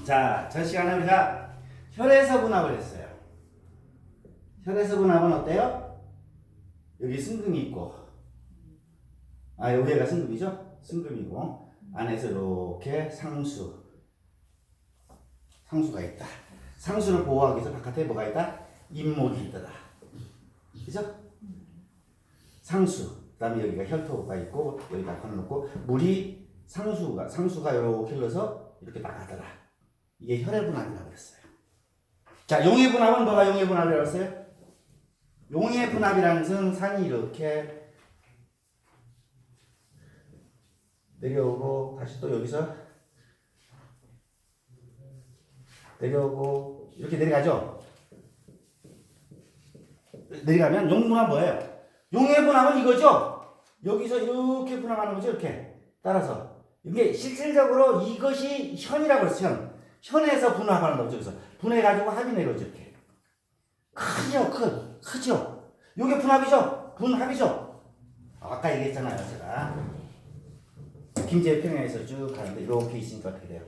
자, 전 시간에 우리가 혈에서 분합을 했어요. 혈에서 분합은 어때요? 여기 승금이 있고, 여기가 승금이죠? 승금이고, 안에서 이렇게 상수가 있다. 상수를 보호하기 위해서 바깥에 뭐가 있다? 인목이 있다. 그죠? 상수. 그 다음에 여기가 혈토가 있고, 여기다 걸어놓고, 물이 상수가 이렇게 흘러서 이렇게 나가더라. 이게 혈의 분합이라고 그랬어요. 자, 용의 분합은 뭐가 용의 분합이라고 했어요? 용의 분합이라는 것은 산이 이렇게 내려오고, 다시 또 여기서 내려오고, 이렇게 내려가죠? 내려가면 용분합 뭐예요? 용의 분합은 이거죠? 여기서 이렇게 분합하는 거죠, 이렇게. 따라서. 이게 실질적으로 이것이 현이라고 그랬어요, 현에서 분합하는 거죠. 그래서 분해가지고 합이 내려오죠, 이렇게. 크죠? 이게 분합이죠? 분합이죠? 아까 얘기했잖아요, 제가. 김제 평양에서 쭉 가는데 이렇게 있으니까 어떻게 돼요?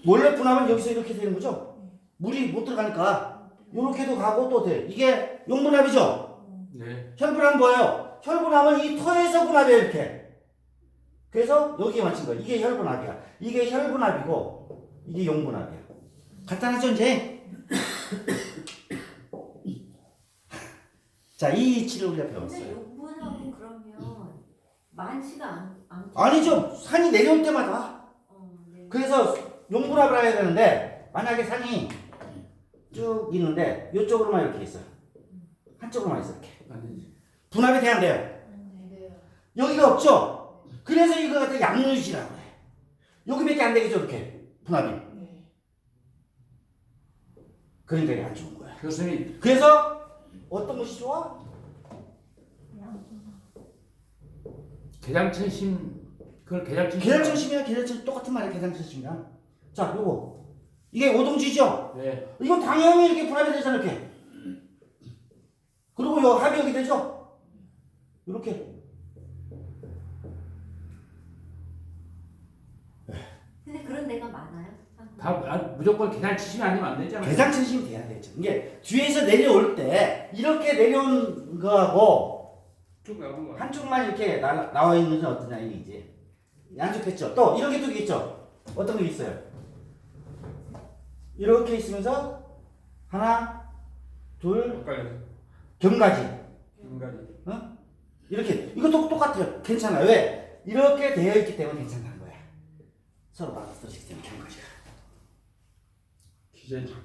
원래 분합은 여기서 이렇게 되는 거죠? 물이 못 들어가니까 이렇게도 가고 또 돼. 이게 용분합이죠? 네. 혈분합은 뭐예요? 혈분합은 이 토에서 분합이에요, 이렇게. 그래서 여기에 맞춘 거예요. 이게 혈분합이야. 이게 혈분합이고 이게 용분합이야. 간단하죠, 이제? 자, 이 이치를 우리가 근데 배웠어요. 용분하고 그러면 많지가 않. 아니죠. 산이 내려올 때마다. 네. 그래서 용분합을 해야 되는데 만약에 산이 쭉 있는데 이쪽으로만 이렇게 있어. 한쪽으로만 있어, 이렇게. 아니지. 분합이 돼야 안 돼요? 네. 여기가 없죠? 그래서 이거 갖다 양유지라고 해. 여기밖에 안 되겠죠, 이렇게. 분합이. 그러니까 이게 안 좋은 거야. 교수님, 그래서 어떤 것이 좋아? 개장천심, 그걸 개장천심. 계량천심이야, 계량천 똑같은 말이야, 계량천심이야. 자, 요거. 이게 오동지죠? 네. 이건 당연히 이렇게 분합이 되잖아, 이렇게. 그리고 요 합이 여기 되죠? 이렇게. 근데 그런 데가 많아요? 무조건 개장천심 아니면 안 되잖아요. 계량천심이 돼야 되죠. 이게 뒤에서 내려올 때 이렇게 내려온 거하고 쭉 나온 거. 한쪽만 이렇게 나와 있는 건 어떠냐, 이게. 양쪽했죠? 또 이런 게 또 있죠? 어떤 게 있어요? 이렇게 있으면서 하나, 둘, 경가지. 어? 이렇게 이것도 똑같아요. 괜찮아요. 왜? 이렇게 되어 있기 때문에 괜찮다는 거야. 서로 맞아서 지금 경가지가. 기재지.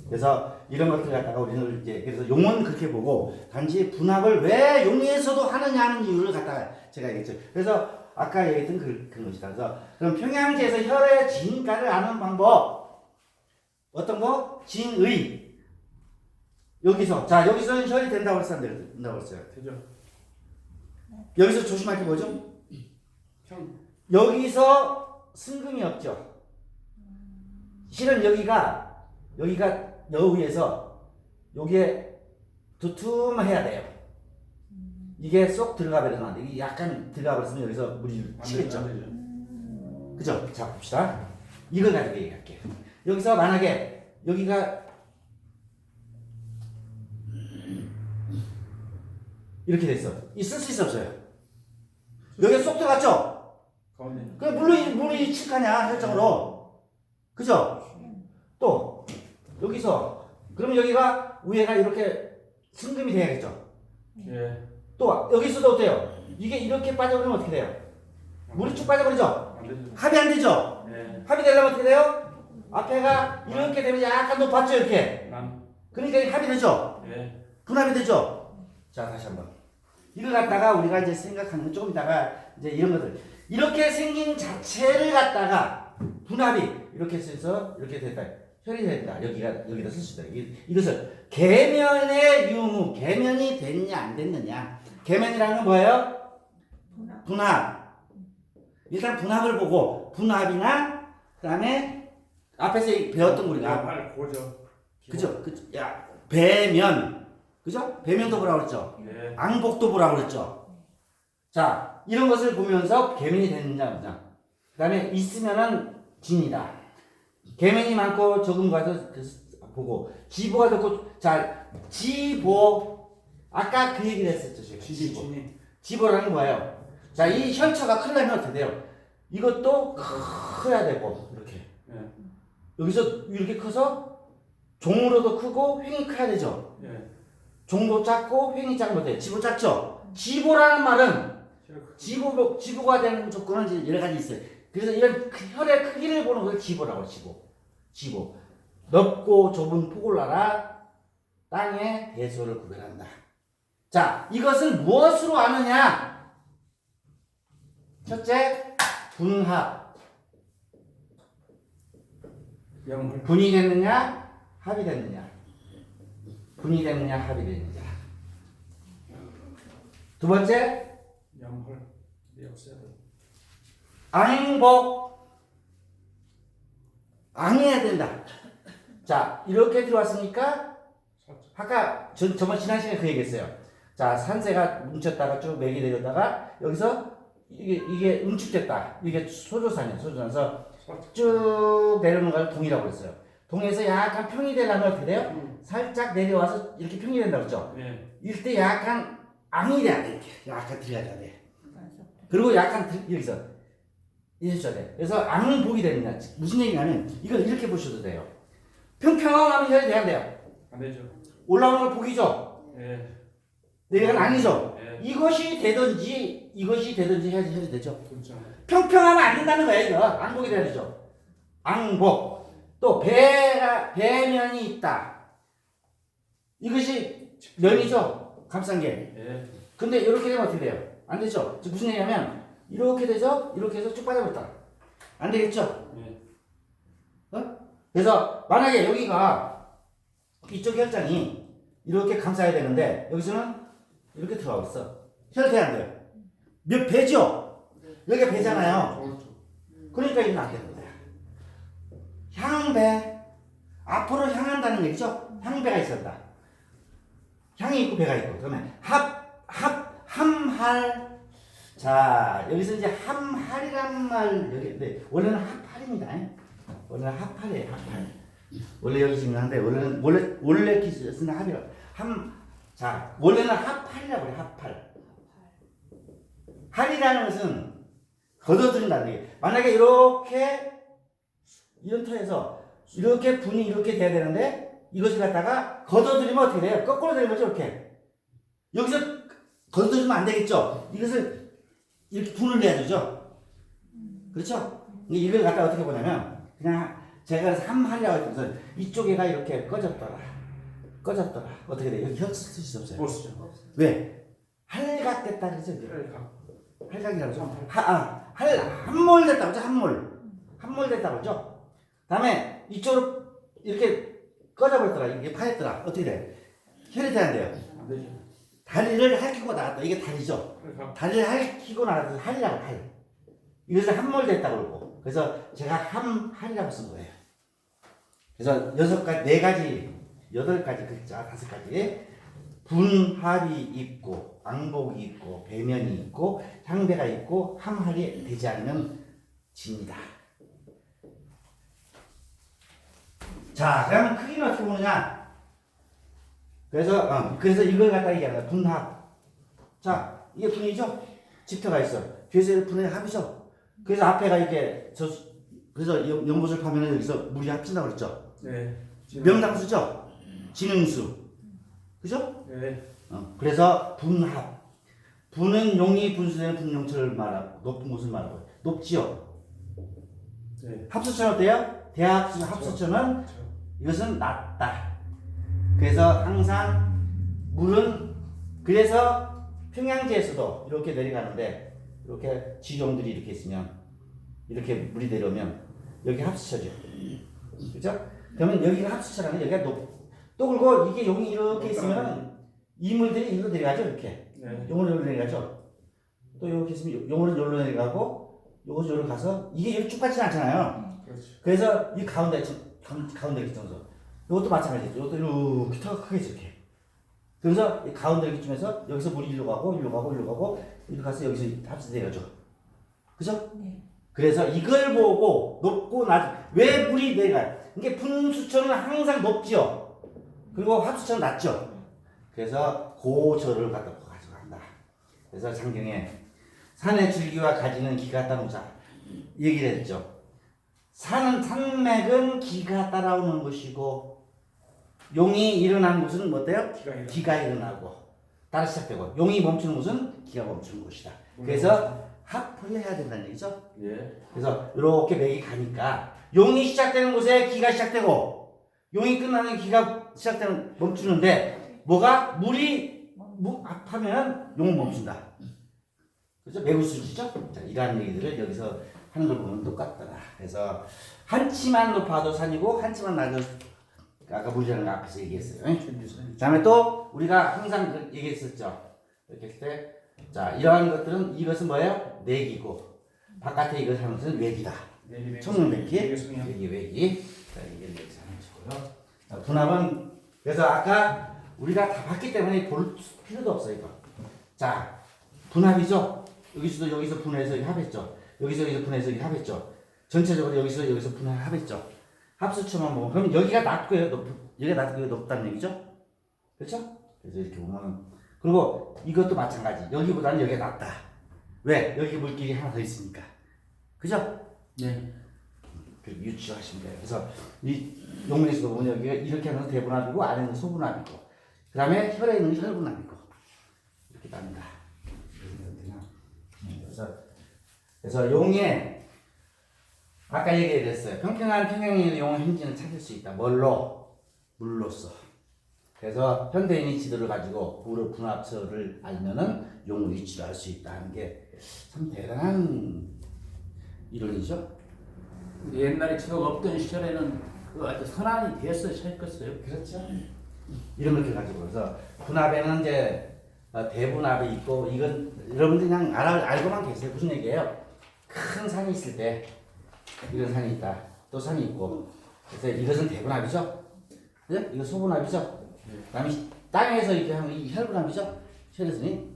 그래서 이런 것들 갖다가 우리는 이제 그래서 용은 그렇게 보고 단지 분합을 왜 용에서도 하느냐 하는 이유를 갖다가 제가 얘기했죠. 그래서 아까 얘기했던 그런 것이다. 그래서 그럼 평양지에서 혈의 진가를 아는 방법 어떤 거? 진의. 여기서는 혈이 된다고 했어요, 안 된다고 했어요? 되죠. 여기서 조심할 게 뭐죠? 형. 여기서 승금이 없죠. 실은 여기가 여기에서 여기에 두툼해야 돼요. 이게 쏙 들어가 버리면 안 돼. 이게 약간 들어가 버렸으면 여기서 물이 치겠죠. 그죠? 자, 봅시다. 이걸 가지고 얘기할게요. 여기서 만약에 여기가 이렇게 됐어. 있을 수 있어, 없어요? 여기가 쏙 들어갔죠? 가운데. 그 물이 칠까냐, 혈정으로. 그죠? 또 여기서 그러면 여기가 위에가 이렇게 승금이 돼야겠죠? 예. 또 여기서도 어때요? 이게 이렇게 빠져버리면 어떻게 돼요? 물이 쭉 빠져버리죠? 안 되죠. 합이 안 되죠? 예. 합이 되려면 어떻게 돼요? 앞에가 이렇게 되면 약간 높았죠, 이렇게. 그러니까 합이 되죠? 예. 분합이 되죠? 자, 다시 한번. 이걸 갖다가 우리가 이제 생각하는 건 조금 이따가 이제 이런 것들. 이렇게 생긴 자체를 갖다가 분합이 이렇게 해서 이렇게 됐다. 혈이 됐다. 여기다 쓸 수 있다. 이것을 계면의 유무, 계면이 됐냐 안 됐느냐. 계면이라는 건 뭐예요? 분합. 일단 분합을 보고 분합이나 그다음에 앞에서 배웠던 거 우리가 고죠. 그죠? 야, 배면. 그죠? 배면도 보라고 그랬죠? 예. 앙복도 보라고 그랬죠? 자, 이런 것을 보면서 계면이 되느냐 없느냐. 그 다음에 있으면은 진이다. 계면이 많고 적은 거에서 보고 지보가 좋고 자 지보 아까 그 얘기를 했었죠. 제가. 지보라는 거예요. 자, 이 혈처가 크려면 어떻게 돼요? 이것도 커야 되고 이렇게 예. 여기서 이렇게 커서 종으로도 크고 횡이 커야 되죠. 예. 종도 작고 횡이 작으면 돼. 지보 작죠. 지보라는 말은 지보가 되는 조건은 이제 여러 가지 있어요. 그래서 이런 혈의 크기를 보는 걸 지보라고 지보. 넓고 좁은 폭을 알아 땅의 대소를 구별한다. 자, 이것은 무엇으로 아느냐? 첫째, 분합. 영을. 분이 됐느냐? 합이 됐느냐? 분이 됐느냐? 합이 됐느냐? 두 번째, 영을. 네, 없어요. 앙복. 앙해야 된다. 자, 이렇게 들어왔으니까 아까 저번 지난 시간에 그 얘기했어요. 자, 산세가 뭉쳤다가 쭉 맥이 내렸다가 여기서 이게 응축됐다. 이게 소조산이에요. 소조산에서 쭉 내려오는 걸 동이라고 그랬어요. 동에서 약간 평이 되려면 어떻게 돼요? 살짝 내려와서 이렇게 평이 된다고 그랬죠. 예. 이때 약간 앙이 돼야 돼. 이렇게 약간 들어가야 돼. 그리고 약간 여기서 이해줘야 돼. 그래서 앙복이 되느냐. 무슨 얘기냐면 이걸 이렇게 보셔도 돼요. 평평하면 혈이 돼야 돼요. 안 되죠. 올라오는 걸 복이죠. 예. 내려가는 아니죠. 예. 이것이 되든지 해야지 혈이 되죠. 그렇죠. 평평하면 안 된다는 거예요. 이거 앙복이 돼야 되죠. 앙복. 또 배면이 있다. 이것이 면이죠. 감싼 게. 예. 근데 이렇게 되면 어떻게 돼요? 안 되죠. 즉 무슨 얘기냐면 이렇게 되죠. 이렇게 해서 쭉 빠져버렸다. 안 되겠죠. 예. 그래서 만약에 여기가 이쪽 혈장이 이렇게 감싸야 되는데 여기서는 이렇게 들어가고 있어. 혈 돼야 안 돼요. 몇 배죠? 여기가 배잖아요. 그렇죠. 그러니까 이건 안 되는 거야. 향배. 앞으로 향한다는 얘기죠. 향배가 있었다. 향이 있고 배가 있고. 그러면 함할. 자, 여기서 이제 함할이란 말 여기 네, 원래는 합할입니다. 원래는 합할이에요. 합할. 원래 여기 지금 하는데 원래 기술은 합이라. 자, 원래는 합할이라고 해요. 합할. 할이라는 것은 걷어들인다는 얘기. 만약에 이렇게 이런 터에서 이렇게 분이 이렇게 돼야 되는데 이것을 갖다가 걷어들이면 어떻게 돼요? 거꾸로 되는 거죠. 이렇게. 여기서 걷어들이면 안 되겠죠. 이것을 이렇게 분을 내야 되죠. 그렇죠? 이걸 갖다가 어떻게 보냐면 그냥 제가 삼할이라고 해서 이쪽에가 이렇게 꺼졌더라. 어떻게 돼요? 여기 혈 쓸 수 없어요. 못 쓰죠. 왜? 할각됐다 그러죠. 혈각. 할각이라고 하죠. 함몰 됐다고 하죠. 함몰 됐다고 하죠. 다음에 이쪽으로 이렇게 꺼져버렸더라. 이게 파였더라. 어떻게 돼? 혈이 돼야 돼요. 안 되죠. 다리를 핥히고 나갔다. 이게 다리죠. 혈각. 다리를 핥히고 나가서 할이라고 할. 이것을 함몰 됐다고 그러고. 그래서 제가 할이라고 쓴 거예요. 그래서 6가지, 4가지, 8가지 글자, 5가지 분할이 있고 앙복이 있고 배면이 있고 향배가 있고 함할이 되지 않으면 집니다. 자, 그러면 크기는 어떻게 보느냐? 그래서 이걸 갖다 얘기하는 거야. 분합. 자, 이게 분이죠? 집터가 있어. 뒤에서 분의 합이죠? 그래서 앞에가 이렇게 그래서 연못을 파면은 여기서 물이 합친다고 그랬죠? 네. 명당수죠? 진응수. 그죠? 네. 그래서 분합. 분은 용이 분수되는 분용처를 말하고 높은 곳을 말하고 높지요. 네. 합수처는 어때요? 대합수 합수처는 그렇죠. 이것은 낮다. 그래서 항상 물은 그래서 평양지에서도 이렇게 내려가는데 이렇게 지종들이 이렇게 있으면 이렇게 물이 내려오면 여기 합수처죠. 그죠? 그러면 여기가 합수처라면 여기가 또 그리고 이게 용이 이렇게 있으면 이물들이 이리로 내려가죠. 이렇게. 네. 용으로 여기로 내려가죠. 또 이렇게 있으면 용으로 여기로 내려가고 요것이 여기로 가서 이게 이렇게 쭉 가지는 않잖아요. 그렇죠. 그래서 이 가운데 기점에서 이것도 마찬가지죠. 이것도 이렇게 더 크게 이렇게. 그래서 이 가운데 기점에서 여기서 물이 일로 가고 이렇게 가서 여기서 합쳐져야죠. 그죠? 네. 그래서 이걸 보고 높고 낮, 왜 물이 내려가요? 이게 분수초는 항상 높지요. 그리고 합수초는 낮죠. 그래서 고저를 갖다 가져간다. 그래서 장경에 산의 줄기와 가지는 기가 따르자 얘기를 했죠. 산맥은 기가 따라오는 것이고 용이 일어난 곳은 뭐대요? 기가 일어나고 따라 시작되고 용이 멈추는 곳은 기가 멈추는 곳이다. 그래서 합을 해야 된다는 얘기죠. 예. 그래서 이렇게 맥이 가니까 용이 시작되는 곳에 기가 시작되고 용이 끝나는 기가 시작되는 멈추는데 뭐가 물이 합하면 용은 멈춘다. 그래서 매우 순수죠. 자, 이러한 얘기들을 여기서 하는 걸 보면 똑같더라. 그래서 한치만 높아도 산이고 한치만 낮아도 아까 물이라는 거 앞에서 얘기했어요. 다음에 또 우리가 항상 얘기했었죠. 이렇게 했을 때 자, 이러한 것들은 이것은 뭐예요? 내기고 바깥에 이걸 하는 것은 외기다. 청룡백기, 외기. 자, 이게 이렇게 하는 거고요. 분합은 그래서 아까 우리가 다 봤기 때문에 볼 필요도 없어요. 이거. 자, 분합이죠. 여기서 분해해서 합했죠. 여기서 분해해서 합했죠. 전체적으로 여기서 분해 합했죠. 합수초만 보면 그럼 여기가 낮고요, 여기가 낮고 높다는 얘기죠. 그렇죠? 그래서 이렇게 보면 그리고 이것도 마찬가지. 여기보다는 여기가 낫다. 왜? 여기 물길이 하나 더 있으니까. 그죠? 네. 유추하시면 돼요. 그래서 이 용문에서도 보면 여기가 이렇게 하면 대분합이고 안에는 소분합이고 그 다음에 혈에 있는 혈분합이고 이렇게 납니다. 그래서 용의 아까 얘기했어요. 평평한 평양에 있는 용의 행진을 찾을 수 있다. 뭘로? 물로써. 그래서 현대인이 지도를 가지고 무릎 분합처를 알면은 용을 위치를 알 수 있다는 게 참 대단한 이론이죠. 옛날에 지도가 없던 시절에는 그 아주 선안이 됐어요, 쳤겠어요. 그렇죠. 이런 것들 가지고 그래서 분합에는 이제 대분합이 있고 이건 여러분들 그냥 알고만 계세요. 무슨 얘기예요? 큰 산이 있을 때 이런 산이 있다. 또 산이 있고 그래서 이것은 대분합이죠. 네? 이거 소분합이죠. 그다음에 땅에서 이렇게 하면 이 혈분합이죠. 혈에서는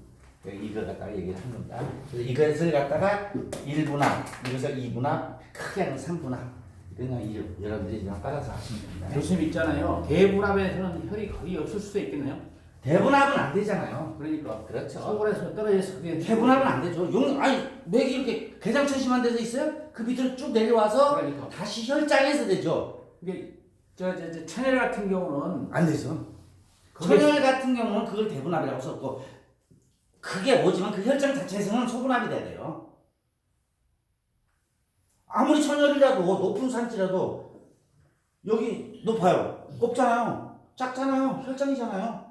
이걸 갖다가 얘기를 한 겁니다. 그래서 이것을 갖다가 1분합, 이것을 2분합, 크게 하는 3분합. 그냥 여러분들이 그냥 따라서 하시면 됩니다. 교수님 있잖아요. 대분합에서는 혈이 거의 없을 수도 있겠네요. 대분합은 안 되잖아요. 그러니까 그렇죠. 서울에서 떨어져서 그게 대분합은 안 되죠. 아니 맥이 이렇게 개장천심한 데서 있어요? 그 밑으로 쭉 내려와서 그러니까. 다시 혈장에서 되죠. 이게 저 천혈 같은 경우는 안 되죠. 그게- 천혈 같은 경우는 그걸 대분합이라고 썼고 그게 오지만 그 혈장 자체에서는 소분합이 돼야 돼요. 아무리 천혈이라도 높은 산지라도 여기 높아요. 높잖아요. 작잖아요. 혈장이잖아요.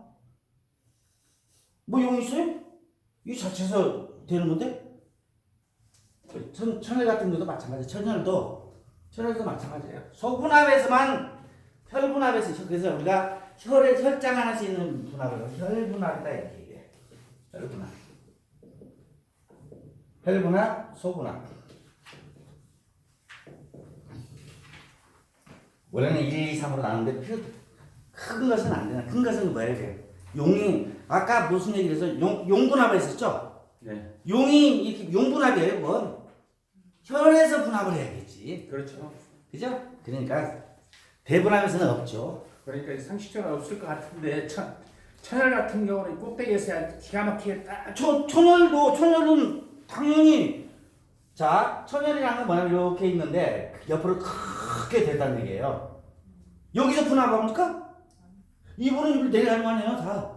뭐 용 있어요? 이 자체에서 되는 건데 천혈 같은 것도 마찬가지. 천혈도 마찬가지예요. 소분합에서만 혈분합에서 그래서 우리가 혈에 혈장할 수 있는 분합을 혈분합이다 이렇게 얘기해. 혈분합, 소분합. 원래는 1, 2, 3으로 나누는데 큰 것은 안 되나? 큰 것은 뭐예요? 이게? 용이 아까 무슨 얘기를 해서 용분합을 했었죠? 네. 용이 이렇게 용분합이에요, 뭐. 혈에서 분합을 해야겠지. 그렇죠. 그죠? 그러니까 대분합에서는 없죠. 그러니까 상식적으로 없을 것 같은데 천혈 같은 경우는 꼭대기에서 기가 막히게 딱 천혈은 당연히 자 천혈이라는 건 뭐냐면 이렇게 있는데 옆으로 크게 됐다는 얘기예요. 여기서 분합합니까? 이분은 여기 내려가는 거 아니에요, 다.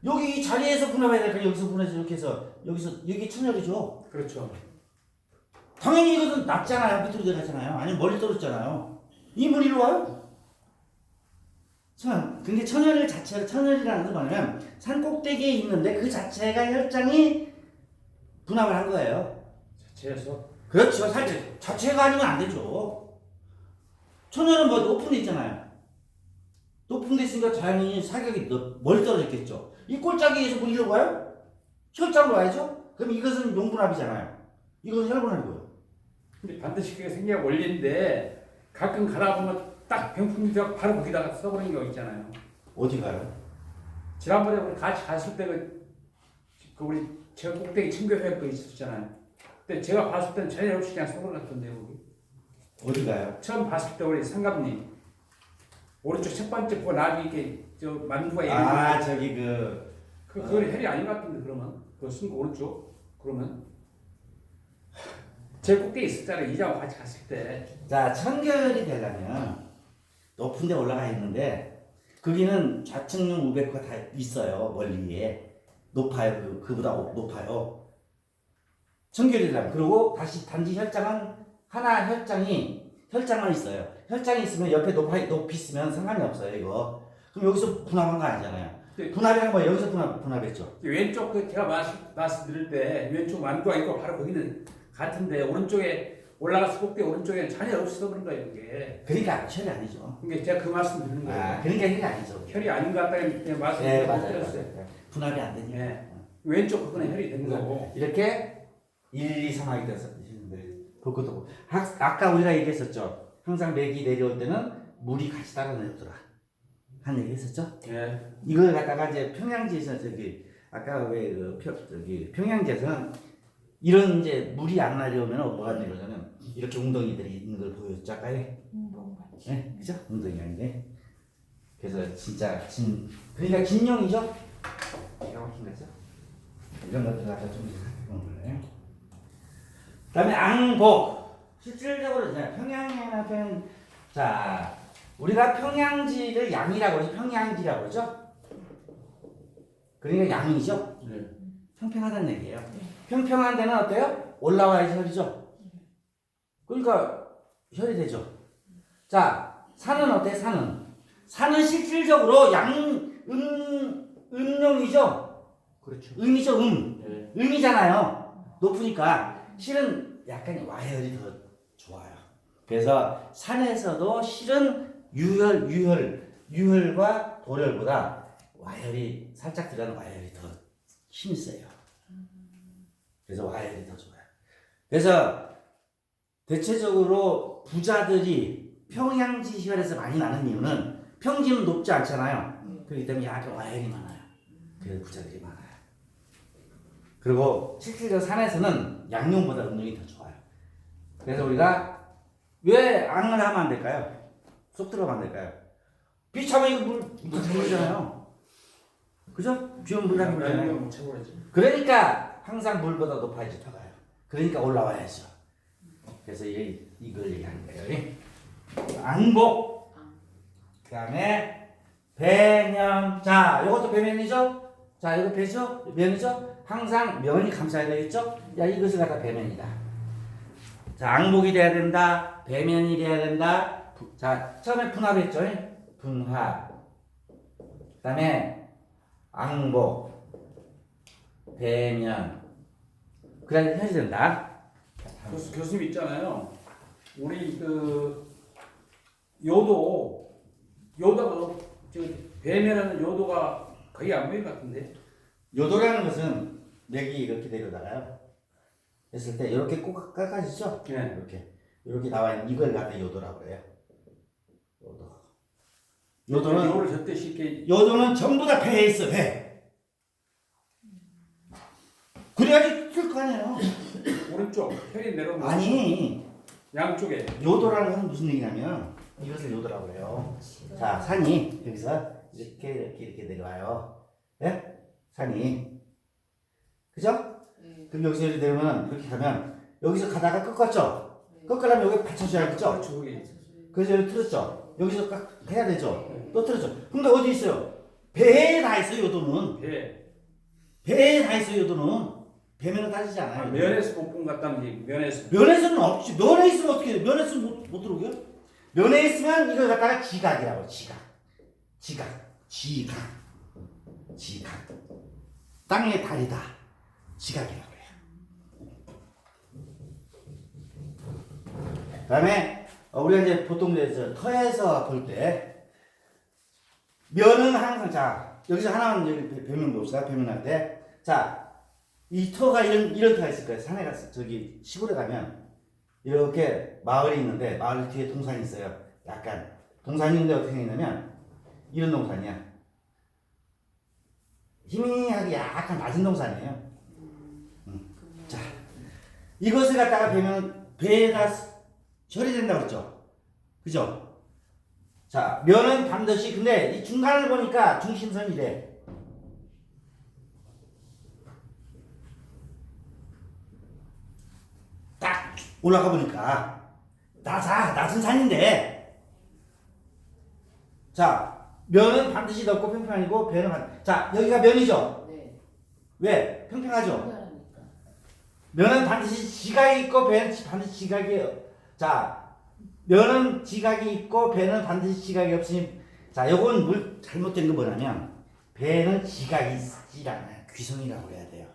여기 이 자리에서 분합해야 되니까 여기서 분해서 이렇게 해서 여기 천혈이죠. 그렇죠. 당연히 이것은 낮잖아요. 밑으로 내려가잖아요. 아니면 멀리 떨어졌잖아요. 이분 이리 와요? 자, 근데 천혈이라는 건 뭐냐면 산 꼭대기에 있는데 그 자체가 혈장이 분합을 한 거예요. 자체에서 그렇죠. 자체가 아니면 안 되죠. 천혈은 뭐 높은 데 있잖아요. 높은 데 있으니까 당연히 사격이 멀리 떨어졌겠죠. 이 꼴짜기에서 뭐 이리로 가요? 혈장으로 와야죠. 그럼 이것은 용분합이잖아요. 이것은 혈분합이고요. 근데 반드시 그게 생겨야 원리인데 가끔 가다 보면 딱 병풍이 되어 바로 거기다가 써버리는 경우 있잖아요. 어디 가요? 지난번에 우리 같이 갔을 때 그 우리 저 꼭대기 청교회 거 있었잖아요. 근데 제가 봤을 때는 전혀 없이 그냥 서울 같던데요, 거기. 어디가요? 처음 봤을 때 우리 상감님 오른쪽 첫 번째 거 나비 이게 저 만두가 아 있는 저기 그건 혈이 아닌 것 같은데 그러면 그거 쓴거 오른쪽 그러면 제 꼭대기 있었잖아요. 이자와 같이 갔을 때. 자 청결이 되려면 높은 데 올라가 있는데 거기는 좌측면 우백호가 다 있어요. 멀리에 높아요. 그보다 높아요. 청결이 되려면. 그리고 다시 단지 혈장은 하나 혈장만 있어요. 혈장이 있으면 옆에 높이 있으면 상관이 없어요. 이거 그럼 여기서 분합한 거 아니잖아요. 네. 분합한 거 여기서 분합했죠. 왼쪽 그 제가 말씀드릴 때 왼쪽 만두가 있고 바로 거기는 같은데 오른쪽에 올라가서 꼭대기 오른쪽에 전혀 없어 그런 거예요 그게. 그러니까 혈이 아니죠. 그게 제가 그 말씀 드리는 거예요. 아 그러니까 혈이 아니죠. 혈이 아닌 것 같다는 그냥 말씀 네 맞아요. 드렸어요. 맞아요. 분합이 안 되니까. 네. 왼쪽 그거는 혈이 된 거고. 이렇게 1, 2, 3하게 돼서 있는데 그것도 아까 우리가 얘기했었죠. 항상 맥이 내려올 때는 물이 같이 따라 내려오더라. 한 얘기 했었죠. 네. 이걸 갖다가 이제 평양지에서 저기 아까 왜 저기 평양지에서는 이런 이제 물이 안 내려오면 뭐가 내려오냐면 이렇게 웅덩이들이 있는 걸 보였죠 아까에. 네, 그죠? 웅덩이 아닌데. 그래서 진짜 그러니까 진용이죠. 기가 막힌 거죠. 이런 것들 갖다 좀 해보는 거예요. 그다음에 앙복. 실질적으로 평양에는 자 우리가 평양지를 양이라고 그러죠. 평양지라고 그러죠. 그러니까 양이죠. 네. 평평하다는 얘기예요. 평평한 데는 어때요? 올라와야지 혈이죠. 그러니까 혈이 되죠. 자 산은 어때? 산은 실질적으로 음용이죠. 그렇죠. 음이죠. 네. 음이잖아요. 높으니까 실은 약간 와혈이 더 좋아요. 그래서 산에서도 실은 유혈과 도혈보다 와혈이 살짝 들어가는 와혈이 더 힘이 세요. 그래서 와혈이 더 좋아요. 그래서 대체적으로 부자들이 평양지 혈에서 많이 나는 이유는 평지는 높지 않잖아요. 그렇기 때문에 약간 와혈이 많아요. 그래서 부자들이 많아요. 그리고 실질적으로 산에서는 양용보다 음용이 더 좋아요. 그래서 우리가 왜 앙을 하면 안 될까요? 쏙 들어가면 안 될까요? 비차면 이거 물 들어오잖아요. 그죠? 비 오면 물 나게 물잖아요. 못 채워야지. 그러니까 항상 물보다 높아야지 더 가요. 그러니까 올라와야죠. 그래서 이걸 얘기하는 거예요. 앙복. 그 다음에 배면. 자, 이것도 배면이죠? 자, 이거 배죠? 면이죠? 항상 면이 감싸야 되겠죠? 야, 이것을 갖다 배면이다. 자, 앙복이 돼야 된다. 배면이 돼야 된다. 자, 처음에 분합했죠? 분합. 그 다음에 앙복. 배면. 그래야 해야 된다. 교수님 있잖아요. 우리 그 요도가 저 배면하는 요도가 거의 안 보이는 것 같은데. 요도라는 것은 맥이 이렇게 내려다가요. 했을 때 이렇게 꼭 깎아지죠? 네. 이렇게 나와 있는 이걸 갖다 요도라고 해요. 요도는 요를 젓듯이 이렇게 요도는 전부 다 배에 있어 배. 그래야지 쓸 거 아니에요. 오른쪽 혈이 내려오면 아니 양쪽에 요도라는 것은 무슨 얘기냐면 이것을 요도라고 해요. 자 산이 여기서 이렇게 내려와요. 예? 산이 그죠? 그럼 여기서 이렇게 내려오면 이렇게 가면 여기서 가다가 꺾었죠? 꺾으려면 여기 받쳐줘야겠죠? 그렇죠. 거기. 그래서 여기 틀었죠? 여기서 딱 해야 되죠? 또 틀었죠? 근데 어디 있어요? 배에 다 있어요 요도는. 배에 다 있어요 요도는. 배면은 따지지 않아요. 면에서 못 본 것 같다는지 면에서. 면에서는 없지. 면에 있으면 어떻게 해요? 면에 있으면 못 들어오게요? 면에 있으면 이걸 갖다가 지각이라고. 지각. 땅의 달이다. 지각이라고 해요. 그 다음에 우리가 이제 보통 이제 터에서 볼 때 면은 항상 자 여기서 하나만 여기 배면 봅시다. 배면할 때 자 이 터가 이런 터가 있을 거예요. 산에 가서 저기 시골에 가면 이렇게 마을이 있는데 마을 뒤에 동산이 있어요. 약간 동산이 있는데 어떻게 생겼냐면 이런 동산이야. 희미하게 약간 낮은 동산이에요. 이것을 갖다가 배에다 처리된다고 그랬죠. 그죠? 자, 면은 반드시, 근데 이 중간을 보니까 중심선이래. 딱 올라가 보니까 낮은 산인데, 자, 면은 반드시 넓고 평평하고 배는 자, 여기가 면이죠. 네. 왜? 평평하죠. 그러니까. 면은 반드시 지각이 있고 배는 반드시 지각이에요. 자, 면은 지각이 있고 배는 반드시 지각이 없으니, 자, 요건 잘못된 건 뭐냐면 배는 지각이 있지 않아요. 귀성이라고 해야 돼요.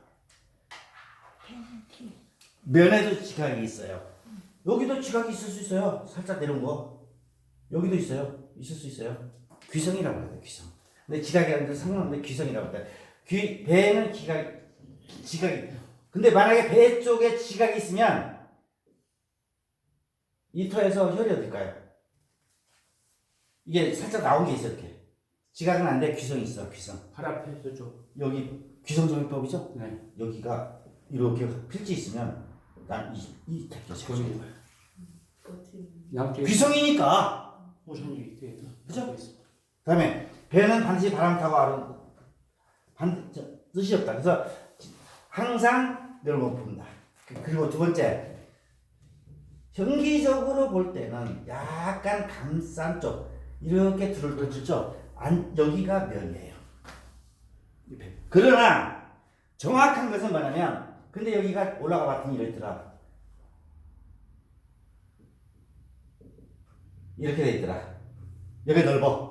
면에도 지각이 있어요. 여기도 지각이 있을 수 있어요. 살짝 내려온 거. 여기도 있어요. 있을 수 있어요. 귀성이라고 해야 돼요. 귀성. 근데 지각이라는 건 상관없는데 귀성이라고 해요. 배는 지각이. 근데 만약에 배 쪽에 지각이 있으면 이 터에서 혈이 어딜까요? 이게 살짝 나온 게 있어. 이렇게 지각은 안 돼. 귀성이 있어. 귀성. 팔 앞에 저쪽. 여기 귀성정일법이죠. 네. 여기가 이렇게 필지 있으면 난이 택도 세워주는 거야. 양쪽에 귀성이니까. 호선이 있대. 그죠? 그다음에 배는 반드시 바람 타고 뜻이 없다. 그래서 항상 넓어 본다. 그리고 두 번째, 현기적으로 볼 때는 약간 감싼 쪽 이렇게 들을 돋죠. 여기가 면이에요. 그러나 정확한 것은 뭐냐면, 근데 여기가 올라가 봤더니 이랬더라. 이렇게 돼 있더라. 여기 넓어.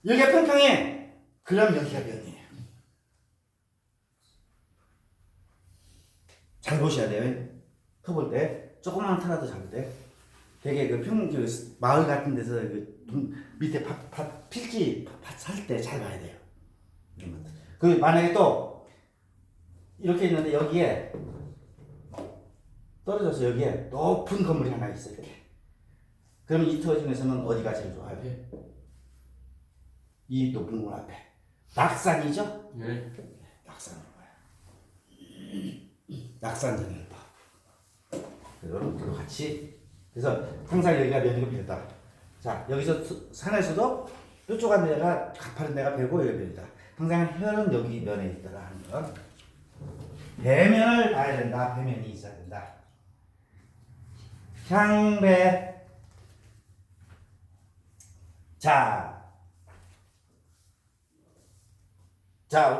여기가 평평해. 그럼 여기가 면이에요. 잘 보셔야 돼요. 터볼 때 조그마한 터라도 잡을 때 되게 마을 같은 데서 밑에 필지 살 때 잘 봐야 돼요. 이런 것들. 그 만약에 또 이렇게 있는데 여기에 떨어져서 여기에 높은 건물이 하나 있어 이렇게. 그럼 이 터 중에서는 어디가 제일 좋아요? 이 높은 건물 앞에. 낙산이죠? 네. 낙산으로 봐요. 낙산정일법. 이런 것도 같이. 그래서 항상 여기가 면이고 배다. 자, 여기서 산에서도 뾰족한 데가 가파른 데가 배고 여기 면이다. 항상 혈은 여기 면에 있더라 하는 거. 배면을 봐야 된다. 배면이 있어야 된다. 향배. 자,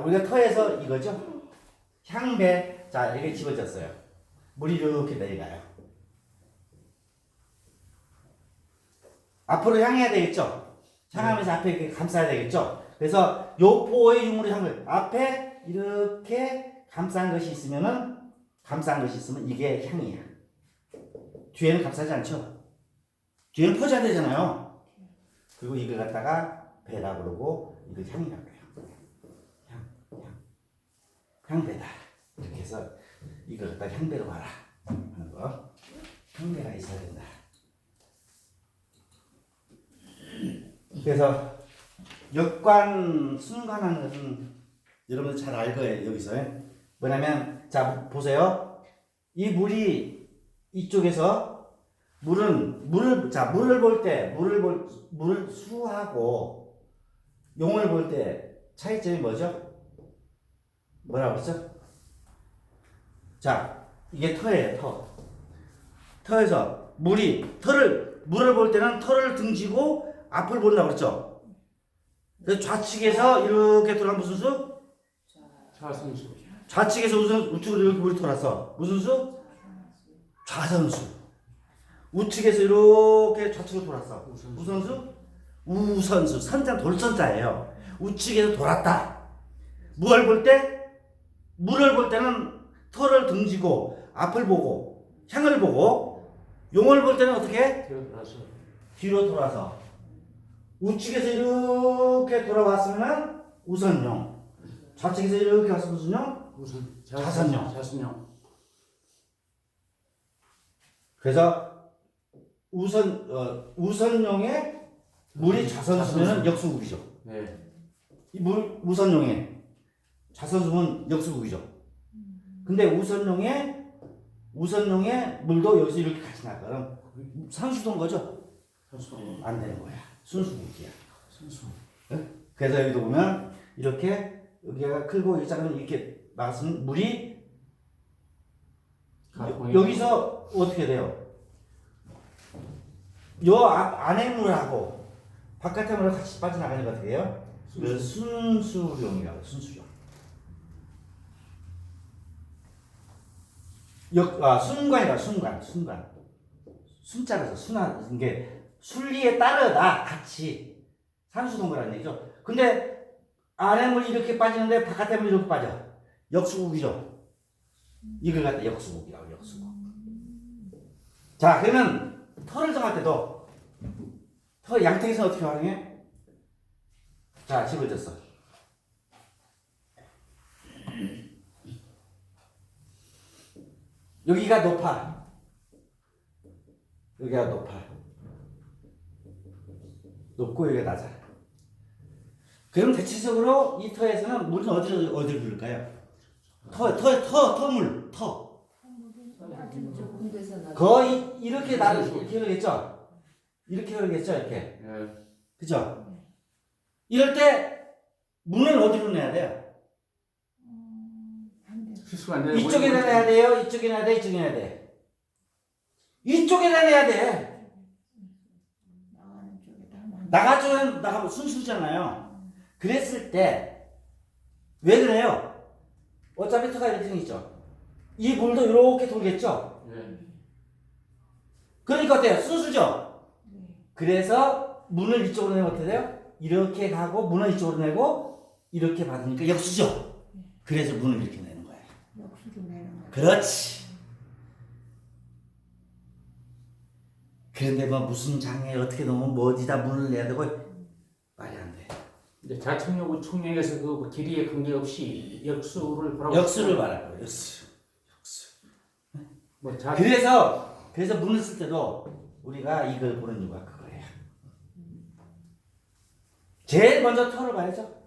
우리가 터에서 이거죠? 향배. 자, 이게 집어졌어요. 물이 이렇게 내려가요. 앞으로 향해야 되겠죠? 향하면서 앞에 이렇게 감싸야 되겠죠? 그래서 요 포의 유물의 향을 앞에 이렇게 감싼 것이 있으면 이게 향이야. 뒤에는 감싸지 않죠? 뒤에는 퍼져야 되잖아요. 그리고 이걸 갖다가 배라고 그러고 이걸 향이라고 해요. 향배다. 이렇게 해서 이걸 갖다 향배로 봐라 하는 거. 향배가 있어야 된다. 그래서 역관, 순관하는 것은 여러분들 잘 알 거예요. 여기서 뭐냐면, 자 보세요. 이 물이 이쪽에서 물을 볼 때 물을 수하고 용을 볼 때 차이점이 뭐죠? 뭐라고 그랬죠? 자, 이게 터예요. 터에서 물을 볼 때는 터를 등지고 앞을 본다고 그랬죠? 그래서 좌측에서 이렇게 돌아 무슨 수? 좌선수. 좌측에서 우측으로 이렇게 물이 돌아서 무슨 수? 좌선수. 우측에서 이렇게 좌측으로 돌았어. 무슨 수? 우선수. 선자 돌선자예요. 우측에서 돌았다. 물을 볼 때는 터를 등지고 앞을 보고 향을 보고, 용을 볼 때는 어떻게? 뒤로 돌아서 우측에서 이렇게 돌아왔으면 우선용, 좌측에서 이렇게 왔으면 무슨 용? 좌선용. 그래서 우선용에 물이 좌선수면 역수국이죠. 네. 이 우선용에 좌선수면 역수국이죠. 근데 우선용에 우선용의 물도 여기서 이렇게 같이 나가. 그럼 산수도인 거죠? 선수. 안 되는 거야. 순수국이야. 선수. 그래서 여기도 보면 이렇게 여기가 크고 이 작은 이렇게 막으면 물이 여기서 어떻게 돼요? 요 안에 물하고 바깥의 물하고 같이 빠져나가는 거 어떻게 해요? 그래서 순수령이라고 순수령. 순관이다 순관. 순자라서 순한 게 순리에 따르다 같이 산수동거라는 얘기죠. 근데 안에 물이 이렇게 빠지는데 바깥에 물이 이렇게 빠져. 역수국이죠. 이걸 갖다 역수국이라고 역수국. 자 그러면 털을 정할 때도 털 양태에서 어떻게 활용해? 자 집어졌어. 여기가 높아. 여기가 높아. 높고 여기가 낮아. 그럼 대체적으로 이 터에서는 물은 어디로 흐를까요? 터물, 터. 거의 이렇게 나를 이렇게 흐르겠죠? 이렇게 흐르겠죠? 이렇게. 그죠? 이럴 때 물은 어디로 내야 돼요? 실수가 안 되는 이쪽에다 내야 돼요? 이쪽에 내야 돼? 이쪽에 내야 돼? 이쪽에다 내야 돼. 나가면 순수잖아요. 그랬을 때 왜 그래요? 어차피 터가 이렇게 생겼죠. 이 물도 이렇게 돌겠죠. 그러니까 어때요? 순수죠. 그래서 문을 이쪽으로 내면 어떻게 돼요? 이렇게 가고 문을 이쪽으로 내고 이렇게 받으니까 역수죠. 그래서 문을 이렇게 내는 거예요. 그렇지. 그런데 뭐 무슨 장애 어떻게 놓으면 뭐 어디다 문을 내야 되고 말이 안 돼. 이제 자청력은 총력에서 그 길이에 관계없이 역수를 보라고. 역수를 말하고 역수. 뭐 그래서 문을 쓸 때도 우리가 이걸 보는 이유가 그거예요. 제일 먼저 털을 봐야죠.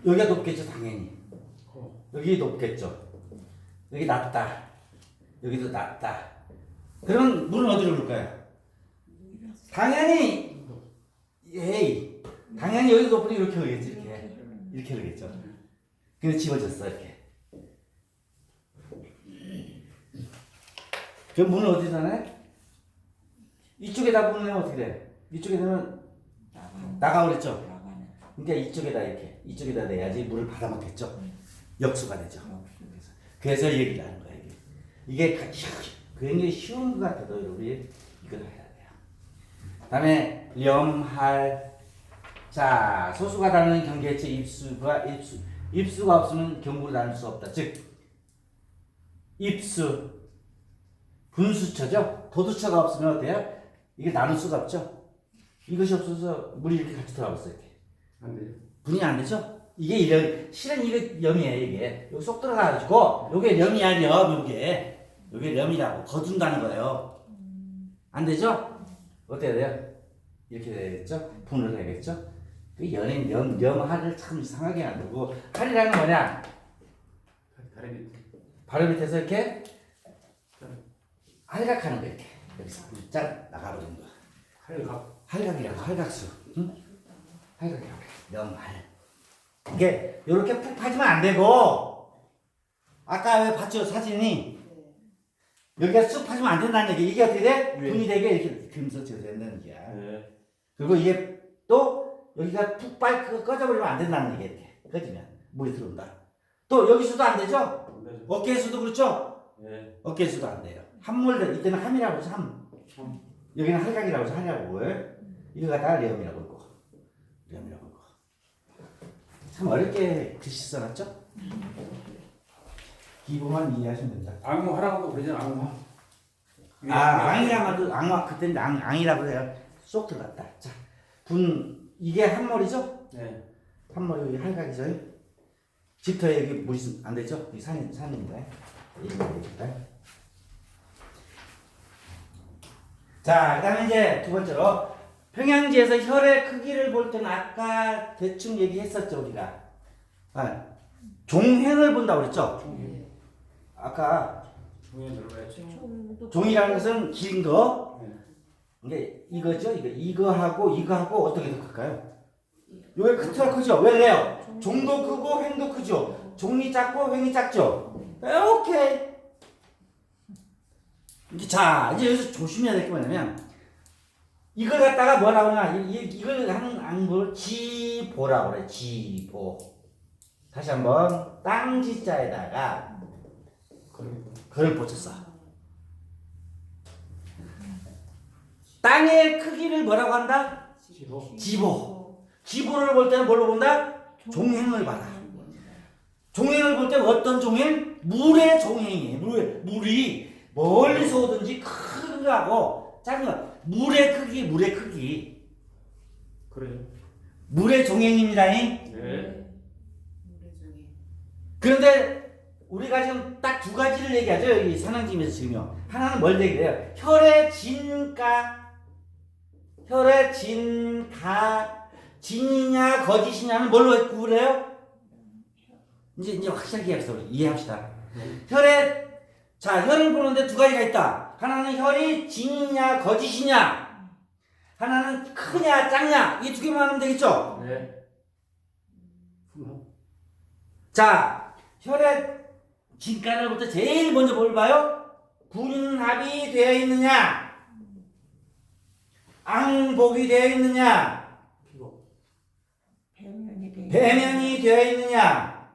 여기가 높겠죠 당연히. 여기 높겠죠. 여기 낮다. 여기도 낮다. 그러면 문은 어디로 놓을까요? 당연히 여기 높으니 이렇게 흐르겠지. 이렇게 흐르겠죠. 그래서 집어졌어 이렇게. 그럼 문은 어디다 내? 이쪽에다 문을 내면 어떻게 돼? 이쪽에 내면 나가 그랬죠. 그러니까 이쪽에다 내야지 물을 받아먹겠죠. 역수가 되죠. 그래서 얘기를 하는 거야 이게 굉장히 쉬운 것 같아도 우리 이걸 해야 돼요. 다음에 렴할. 자 소수가 다루는 경계체 입수가 없으면 경구로 나눌 수 없다. 즉 입수 분수처죠. 도두처가 없으면 어때요? 이게 나눌 수가 없죠. 이것이 없어서 물이 이렇게 같이 들어가버렸어요. 이렇게. 안 돼요. 분이 안 되죠? 실은 이게 염이에요, 이게. 여기 쏙 들어가가지고, 요게 염이야, 요게 염이라고. 거둔다는 거예요. 안 되죠? 어때야 돼요? 이렇게 돼야겠죠? 분을 해야겠죠? 그 연인, 염할을 참 이상하게 만들고, 할이라는 건 뭐냐? 바로 밑에서 이렇게, 할각하는 거, 이렇게. 여기서 쫙 나가버리는 거. 할각이라고, 할각수. 응? 할각이라고. 염할. 이게 요렇게 푹 파지면 안 되고 아까 왜 봤죠 사진이 여기가 쑥 파지면 안 된다는 얘기. 이게 어떻게 돼? 분이 되게 이렇게 금서 지어야 된다는 얘기야. 그리고 이게 또 여기가 푹 꺼져버리면 안 된다는 얘기야. 이렇게 꺼지면 물이 들어온다. 또 여기서도 안 되죠? 어깨에서도 그렇죠? 어깨에서도 안 돼요. 함몰들 이때는 함이라고 해서 함. 여기는 할각이라고 해서 하냐고. 이거 갖다가 렴이라고 했고 렴이라고 했고. 참 어렵게 글씨 써놨죠? 기본만 이해하시면 된다. 앙호하라고도 그러잖아. 앙호. 앙이라고도 그때는 앙이라고 해요. 쏙 들어갔다. 자, 이게 한머리죠? 네. 한머리 여기 할각이죠? 집터에 여기 뭐 있으면 안 되죠? 여기 산입니다. 자, 그다음에 이제 두 번째로 평양지에서 혈의 크기를 볼 때는 아까 대충 얘기했었죠 우리가. 종횡을 본다고 그랬죠. 아까 종이에 들어가야지. 종이라는 것은 긴 거. 네. 이게 이거죠. 이거하고 어떻게 더 클까요? 요게 크트가 크죠. 왜 그래요? 종도 크고 횡도 크죠. 종이 작고 횡이 작죠. 오케이. 자, 이제 여기서 조심해야 될 게 뭐냐면 이걸 갖다가 뭐라고 하냐? 이걸 하는 앙을 지보라고 그래. 지보. 다시 한번 땅 지자에다가 그걸 붙였어. 땅의 크기를 뭐라고 한다? 지보. 지보. 지보를 볼 때는 뭘로 본다? 종횡을 봐라. 종횡을 볼 때는 어떤 종횡? 물의 종횡이에요. 물이 멀리서 오든지 큰 거하고 작은 거. 물의 크기. 그래요. 물의 종횡입니다. 네. 그런데 우리가 지금 딱 두 가지를 얘기하죠. 여기 산항지면서 지금요. 하나는 뭘 얘기해요? 혈의 진가, 진이냐 거짓이냐는 뭘로 구분해요? 이제 확실하게 이해합시다. 혈을 보는데 두 가지가 있다. 하나는 혈이 진이냐 거짓이냐, 하나는 크냐 작냐. 이 두 개만 하면 되겠죠? 네. 자, 혈의 진가를부터 제일 먼저 뭘 봐요? 분합이 되어 있느냐, 앙복이 되어 있느냐, 피고. 배면이 되어 있느냐,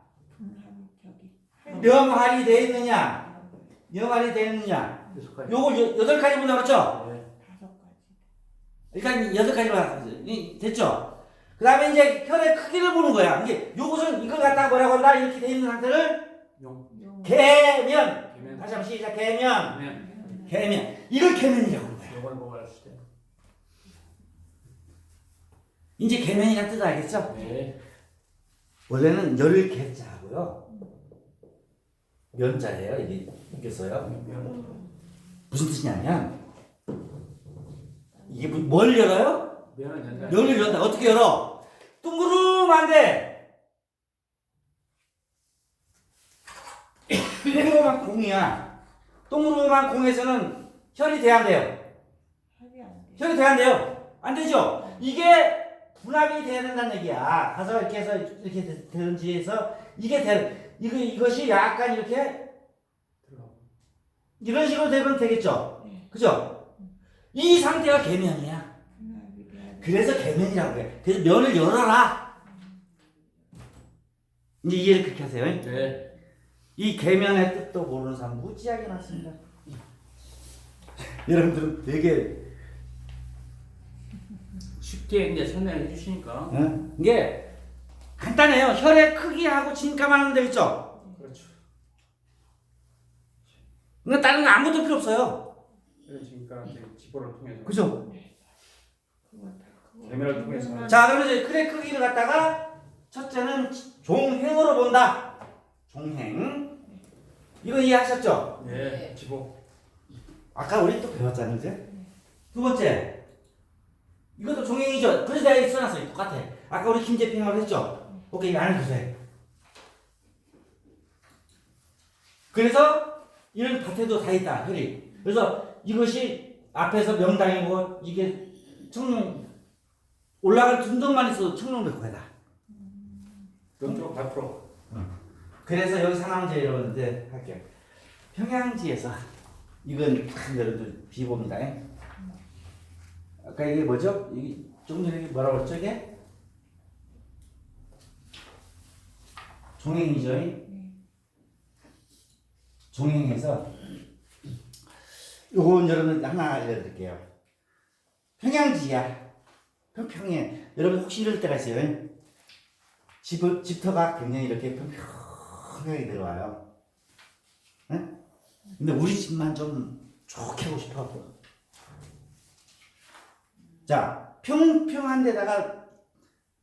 명할이 되어 있느냐, 여섯 가지. 요거 8가지 본다고 그랬죠? 네. 일단 8가지로 됐죠? 그 다음에 이제 혈의 크기를 보는 거야. 이게 요것은 이걸 갖다가 뭐라고 한다? 이렇게 되어 있는 상태를 용. 계면. 개면. 다시 한번 시작. 계면. 개면. 이걸 계면이라고 하는 거야. 요걸 보고 했을 때. 이제 계면이란 뜻 알겠죠? 네. 원래는 열 개자 하고요. 면자예요. 이게 이겼어요. 무슨 뜻이냐면 이게 뭘 열어요? 면은 연장. 열을 열다. 어떻게 열어? 둥그름한데 동그란 공이야. 동그란 공에서는 혈이 돼야 안 돼요? 혈이 돼야 안 돼요? 안 되죠? 이게 분합이 돼야 된다는 얘기야. 가서 이렇게 해서 이렇게 되든지 해서 이것이 약간 이렇게 이런 식으로 되면 되겠죠? 그죠? 이 상태가 계면이야. 그래서 계면이라고 해. 그래서 면을 열어라. 이제 이해를 그렇게 하세요. 네. 이 계면의 뜻도 모르는 사람 무지하게 많습니다. 여러분들은 되게 쉽게 이제 설명해 주시니까. 이게 간단해요. 혈의 크기하고 진가만 하면 되겠죠? 그렇죠. 그러니까 다른 거 아무것도 필요 없어요. 그러니까 이제 지보를 통해서. 그죠? 개면을 통해서. 자, 그러면 이제 혈의 크기를 갖다가 첫째는 종횡으로 본다. 종행. 이거 이해하셨죠? 네. 지보. 아까 우리 또 배웠잖아요, 이제? 두 번째. 이것도 종행이죠? 그래서 내가 써놨어요. 똑같아. 아까 우리 김재평하고 했죠? 오케이, 이거 안에 두세요. 그래서 이런 밭에도 다 있다, 혈이. 그래서 이것이 앞에서 명당이고 이게 청룡 올라갈 둔덕만 있어도 청룡백화다. 왼쪽 앞으로. 그래서 여기 상황제 여러분들 할게요. 평양지에서 이건 참 여러분들 비보입니다. 아까 이게 뭐죠? 이게 조금 전에 뭐라고 그랬죠? 이게 종행이죠. 종행에서 요건 여러분 하나 알려드릴게요. 평양지야. 평평해. 여러분 혹시 이럴 때가 있어요. 집터가 굉장히 이렇게 평평하게 들어와요. 응? 근데 우리 집만 좀 좋게 하고 싶어. 자, 평평한 데다가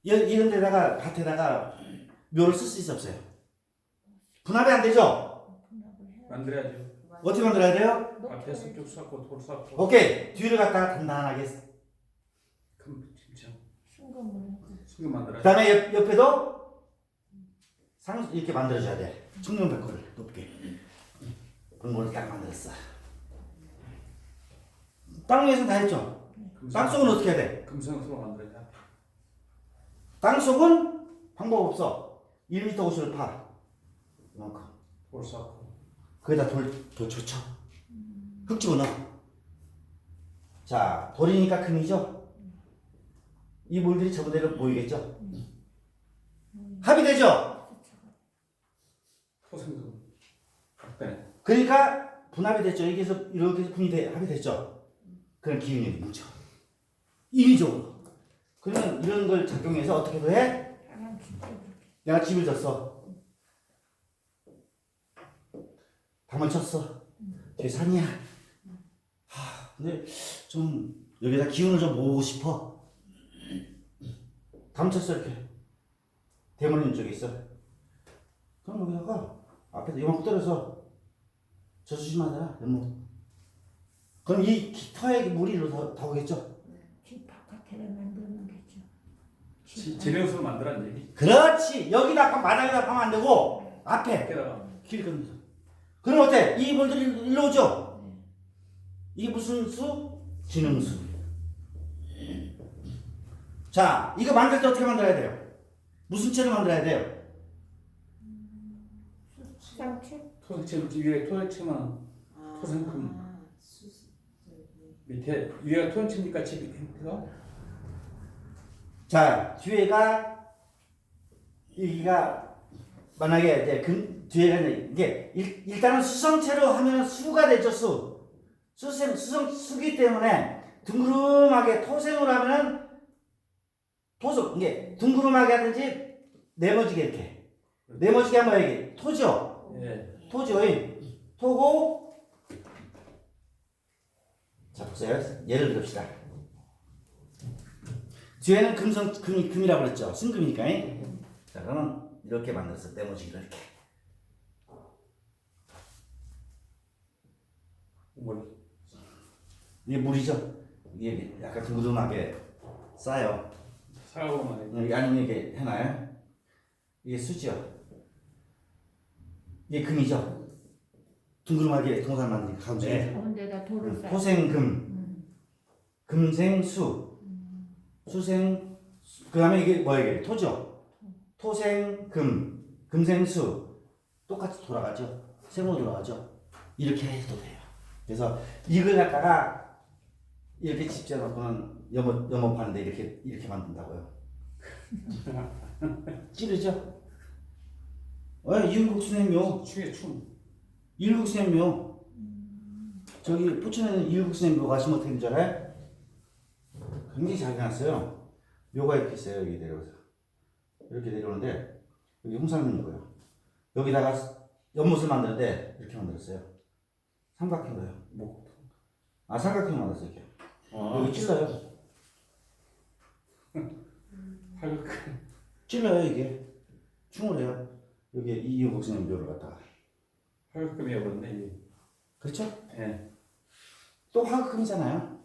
이런 데다가 밭에다가 묘를 쓸 수 있어 없어요? 분합이 안 되죠? 만들어야죠. 어떻게 만들어야 돼요? 앞에 쑥쭉 쌓고 돌 쌓고. 오케이. 뒤를 갖다가 단단하게. 큰 진짜. 순금 만들어. 그 다음에 옆에도 이렇게 만들어줘야 돼. 청룡백호를 높게. 분모를 딱 만들었어. 땅 위에서 다 했죠. 땅속은 어떻게 해야 돼? 금성으로 만들어야 땅속은 방법 없어. 1m 호수를 파. 이만큼. 돌 쌓고. 거기다 돌 쳐. 흙 집어넣어. 자, 돌이니까 금이죠? 이 물들이 저번대로 모이겠죠? 합의되죠? 토생금. 네. 그러니까 분합이 됐죠. 여기서 이렇게 해서 합의됐죠? 그런 기운이 뭉쳐. 인위적으로. 그러면 이런 걸 작용해서 어떻게도 해? 내가 집을 졌어. 담을 쳤어. 저기 산이야. 근데 좀 여기다 기운을 좀 모으고 싶어. 담 쳤어 이렇게. 대문 있는 쪽에 있어. 그럼 여기다가 앞에다 이만큼 때려서 저수지만 하잖아. 연못. 그럼 이 터에 물이 일로 다 오겠죠? 집 바깥에다 만들면 되죠. 진행수로 만들란 얘기. 그렇지. 여기다 아까 마당에다 하면 안 되고 앞에 밖에다가 길이 겁니다. 그럼 어때? 이 물들이 일로 오죠? 이게 무슨 수? 기능수. 자, 이거 만들 때 어떻게 만들어야 돼요? 무슨 채를 만들어야 돼요? 수상체? 토생금 위에 토생금은 토생금. 밑에 위에가 토생금이니까 집 형태가 자, 뒤에가 여기가 만약에 이제 뒤에가 이게 일단은 수성체로 하면 수가 되죠. 수기 때문에 둥그름하게 토생으로 하면은 토속 이게 둥그름하게 하든지 네모지게 이렇게 네모지게 하면 이게 토죠. 예. 토죠. 토고 자 보세요. 예를 들읍시다. 뒤에는 금이라고 그랬죠. 승금이니까. 자 그러면 이렇게 만들었어. 네모지기를 이렇게. 뭘 이게 물이죠. 이게 약간 둥그름하게 쌓여. 사과로만 해. 여기 아니면 이렇게 해놔요. 이게 수죠. 이게 금이죠. 둥그름하게 동산 만드니까 가운데. 가운데다 돌을 쌓아. 토생금, 금생수, 수생. 그다음에 이게 뭐야 이게 토죠. 토생금, 금생수 똑같이 돌아가죠. 세모로 돌아가죠. 이렇게 해도 돼요. 그래서 이걸 갖다가 이렇게 집재놓고는 염업 하는데 이렇게 만든다고요. 찌르죠. 일국수냉묘. 추에 춤. 일국수냉묘. 저기 포천에는 일국수냉묘 가시면 어떻게 되는 줄 알아요? 굉장히 잘 해놨어요. 묘가 이렇게 있어요. 여기 내려오서 이렇게 내려오는데 여기 홍삼이 있는 거예요. 여기다가 연못을 만드는데 이렇게 만들었어요. 삼각형 거예요. 뭐. 삼각형 만들었어요. 이렇게. 여기 찔러요. 찔러요 이게. 충을 해요. 여기 이유국수님 묘를 갖다가. 화극금이 버렸네. 그렇죠? 예. 또 화극금이잖아요.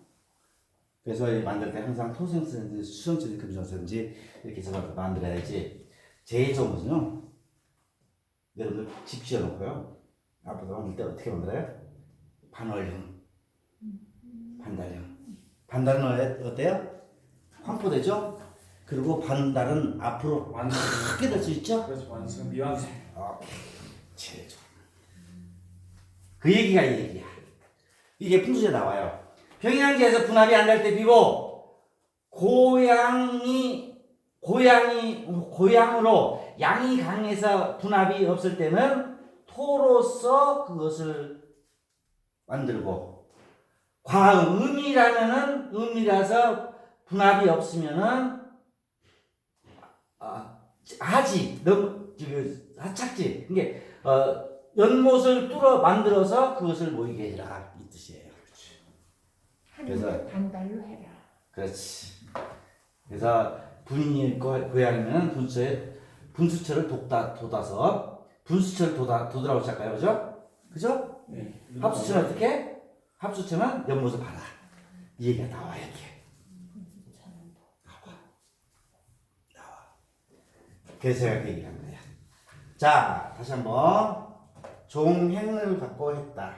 그래서 만들 때 항상 토생수든지 수성체든지 금성체든지 이렇게 해서 만들어야지. 제일 좋은 것은요. 여러분들 집 지어놓고요. 앞으로 만들 때 어떻게 만들어요? 반월형, 반달형. 반달은 어때요? 황포되죠? 그리고 반달은 앞으로 완성. 크게 될 수 있죠? 그래서 완성 미완성. 제일 좋아. 그 얘기가 이 얘기야. 이게 풍수에 나와요. 평양지에서 분합이 안 될 때 비고 고양으로 양이 강해서 분합이 없을 때는 토로서 그것을 만들고 과음이라면은 음이라서 분합이 없으면은 하지 너무 하착지 이게 연못을 뚫어 만들어서 그것을 모이게 해라 이 뜻이에요. 하는데 반달로 해라. 그렇지. 그래서 분이 고양이면 분수처를 돋아서 분수처를 돋으라고 시작해요. 그죠? 그죠? 네. 합수처는 어떻게? 합수처는 연못을 봐라. 이 얘기가 나와야 돼. 나와. 그래서 제가 그 얘기를 한 거야. 자, 다시 한번. 종행을 갖고 했다.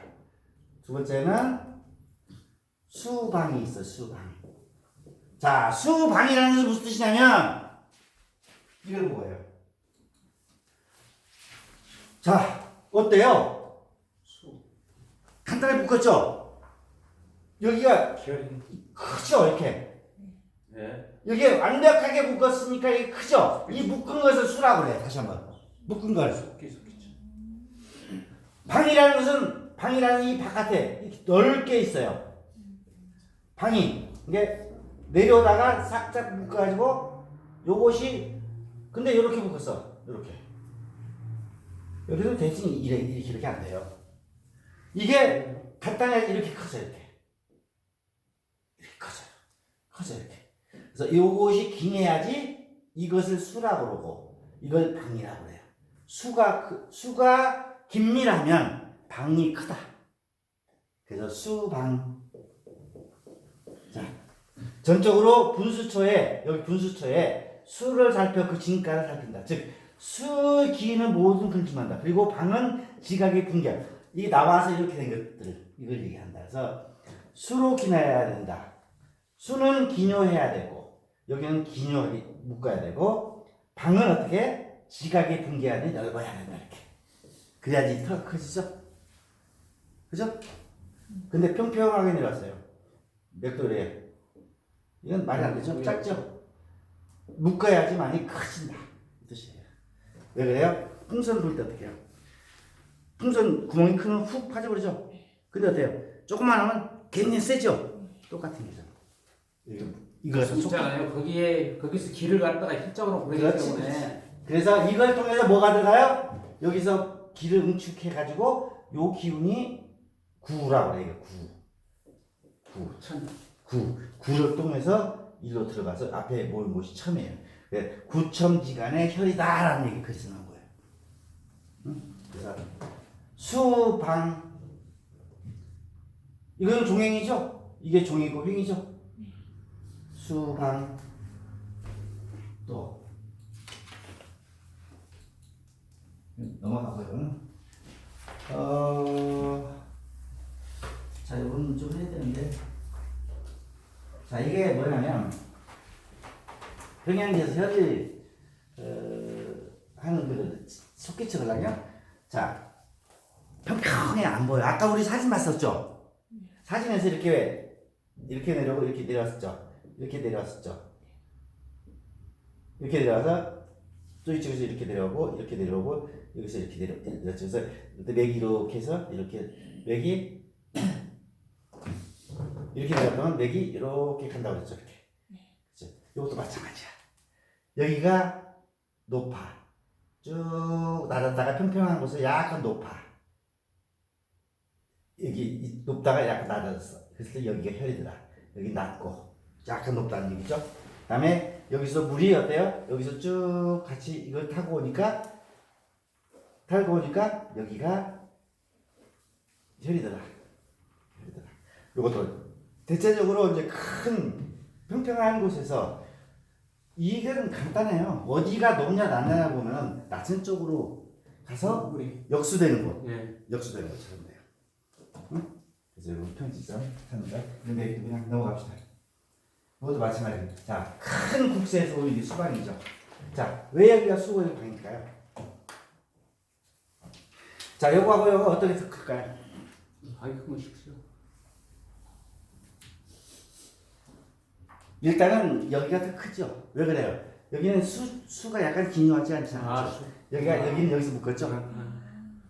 두 번째는 수방이 있어. 수방. 자, 수방이라는 것은 무슨 뜻이냐면 이걸 보여요. 자, 어때요? 간단하게 묶었죠? 여기가 기어린. 크죠, 이렇게. 네. 여기 완벽하게 묶었으니까 이게 크죠? 이 묶은 것을 수라고 그래. 다시 한번. 묶은 걸. 속기죠. 방이라는 이 바깥에 이렇게 넓게 있어요. 방이. 이게 내려오다가 싹짝 묶어가지고 요것이 근데 이렇게 묶었어. 이렇게. 여기서 대충 이렇게 안 돼요. 이게 간단하게 이렇게 커져 이렇게. 이렇게 커져 이렇게. 그래서 요것이 긴해야지 이것을 수라고 그러고 이걸 방이라고 그래요. 수가 긴밀하면 방이 크다. 그래서 수방. 자, 전적으로 분수초에 여기 분수초에 수를 살펴 그 진가를 살핀다. 즉 수 기는 모든 근심한다. 그리고 방은 지각의 분결. 이게 나와서 이렇게 된 것들 이걸 얘기한다. 그래서 수로 기나야 된다. 수는 기뇨해야 되고 여기는 기뇨하게 묶어야 되고 방은 어떻게 지각의 분계안이 넓어야 된다. 이렇게. 그래야지 더 커지죠. 그죠? 근데 평평하게 내려왔어요. 벽돌이에요. 이건 말이 안 되죠? 짧죠? 묶어야지 많이 커진다. 이 뜻이에요. 왜 그래요? 풍선 불 때 어떻게 해요? 풍선 구멍이 크면 훅 빠져버리죠? 근데 어때요? 조금만 하면 굉장히 세죠? 똑같은 거죠. 이거 있잖아요. 거기서 길을 갖다가 일정으로 보내기 그렇지. 때문에 그래서 이걸 통해서 뭐가 들어가요? 여기서 기를 응축해가지고 요 기운이 구라고 그래요. 구를 통해서 일로 들어가서 앞에 못이 첨이에요. 구첨지간의 혈이다라는 얘기 그래서 나온 거예요. 응? 그래서 수방 이건 종행이죠? 이게 종이고 횡이죠? 수방 또 넘어가고요. 자, 이건 좀 해야 되는데. 자, 이게 뭐냐면 평양에서 혈을 하는 그 속기층을 하냐? 자, 평평해 안 보여. 아까 우리 사진 봤었죠? 사진에서 이렇게 내려오고 이렇게 내려왔었죠? 이렇게 내려왔었죠? 이렇게 내려와서 또 이쪽에서 이렇게 내려오고 이렇게 내려오고 여기서 이렇게 내려왔죠. 그래서 맥이 이렇게 해서 이렇게 맥이 이렇게 내려가면 맥이 이렇게 간다고 그랬죠. 이렇게. 그렇죠? 이것도 마찬가지야. 여기가 높아. 쭉 낮았다가 평평한 곳에 약간 높아. 여기 높다가 약간 낮아졌어. 그래서 여기가 혈이더라. 여기 낮고 약간 높다는 얘기죠. 그 다음에 여기서 물이 어때요? 여기서 쭉 같이 이걸 타고 오니까 여기가 혈이더라. 요것도 대체적으로 이제 큰 평평한 곳에서 이건 간단해요. 어디가 높냐 낮냐 보면 낮은 쪽으로 가서 역수되는 곳. 예. 역수되는 것처럼 돼요. 응? 그래서 이건 편지점 하는 거. 근데 그냥 넘어갑시다. 이것도 마찬가지입니다. 자, 큰 국세에서 오는 게 수방이죠. 자, 왜 여기가 수고의 방일까요? 자, 요거하고 요거 어떻게 더 클까요? 방이 크면 쉽죠. 일단은 여기가 더 크죠. 왜 그래요? 여기는 수가 약간 기묘하지 않잖아요. 여기는 여기서 묶었죠.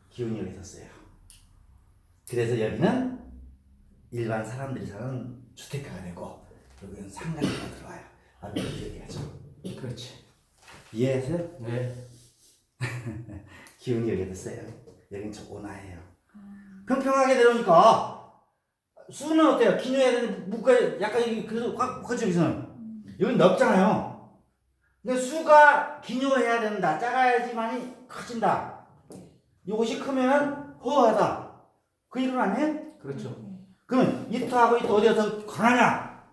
기운이 여기 있었어요. 그래서 여기는 일반 사람들이 사는 주택가가 되고 여기는 상가가 들어와요. 아까 얘기하죠. 그렇지. 이해하세요? 네. 기운이 여기 있어요. 여기는 좀 온화해요. 평평하게 내려오니까 수는 어때요? 기묘해야 되는데 묶어야 약간 그래도 꽉 묶어져 여기서는. 여기는 넓잖아요. 근데 수가 기묘해야 된다. 작아야지만이 커진다. 이것이 크면 허하다. 그 이론 아니에요? 그렇죠. 그러면 이토하고 이토 어디가 더 강하냐?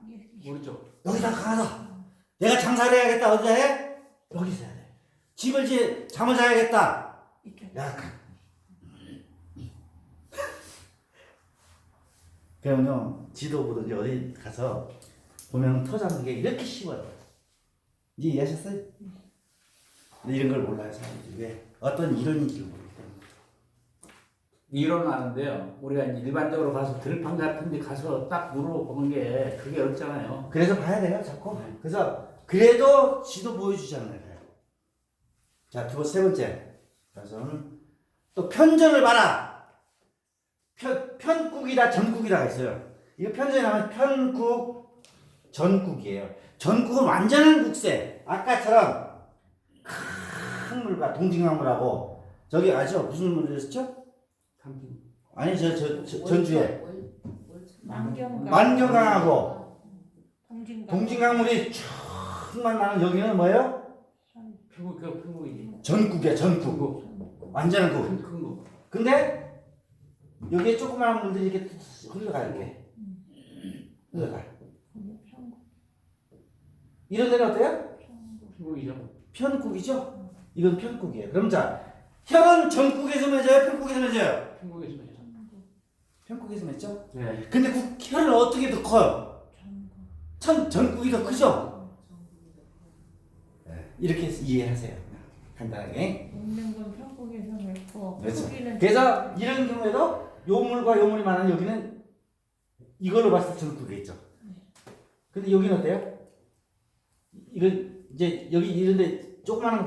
모르죠. 여기다 강하다. 내가 장사를 해야겠다. 어디다 해? 여기서 해야 돼. 잠을 자야겠다. 약간. 그러면요 지도 보든지 어디 가서 보면 터 잡는 게 이렇게 쉬워요. 이제 이해하셨어요? 근데 이런 걸 몰라요 사람들이. 왜? 어떤 이론인지를 모르기 때문에. 이론은 아는데요. 우리가 이제 일반적으로 가서 들판 같은 데 가서 딱 물어보는 게 그게 어렵잖아요. 그래서 봐야 돼요 자꾸. 그래서 그래도 지도 보여주잖아요. 자, 세 번째. 그래서는 또 편전을 봐라. 편국이다, 전국이다가 있어요. 이거 편전에 나면 편국, 전국이에요. 전국은 완전한 국세. 아까처럼 큰 물과 동징강물하고 저기 아시죠? 무슨 물이었죠? 아니 전주에 만경강하고 동징강물이 쭉만 나는 여기는 뭐예요? 편국이지. 전국이야 전국. 완전한 국. 큰 거. 근데 여기에 조그마한 물들이 이렇게 흘러가요. 이렇게 흘러가. 이런 데는 어때요? 편국이죠. 편국이죠. 이건 편국이에요. 그럼 자, 혈은 전국에서 맺어요, 편국에서 맺어요. 편국이죠. 편국에서 맺죠. 네. 근데 혈은 어떻게 더 커요? 전국이 더 크죠. 이렇게 이해하세요. 간단하게. 있는 건 편국에서 맺고 그렇죠. 크기는 그래서 이런 경우에도 요물과 요물이 많은 여기는 이걸로 봤을 때 전국이겠죠. 근데 여기는 어때요? 이건 이제 여기 이런데 조그마한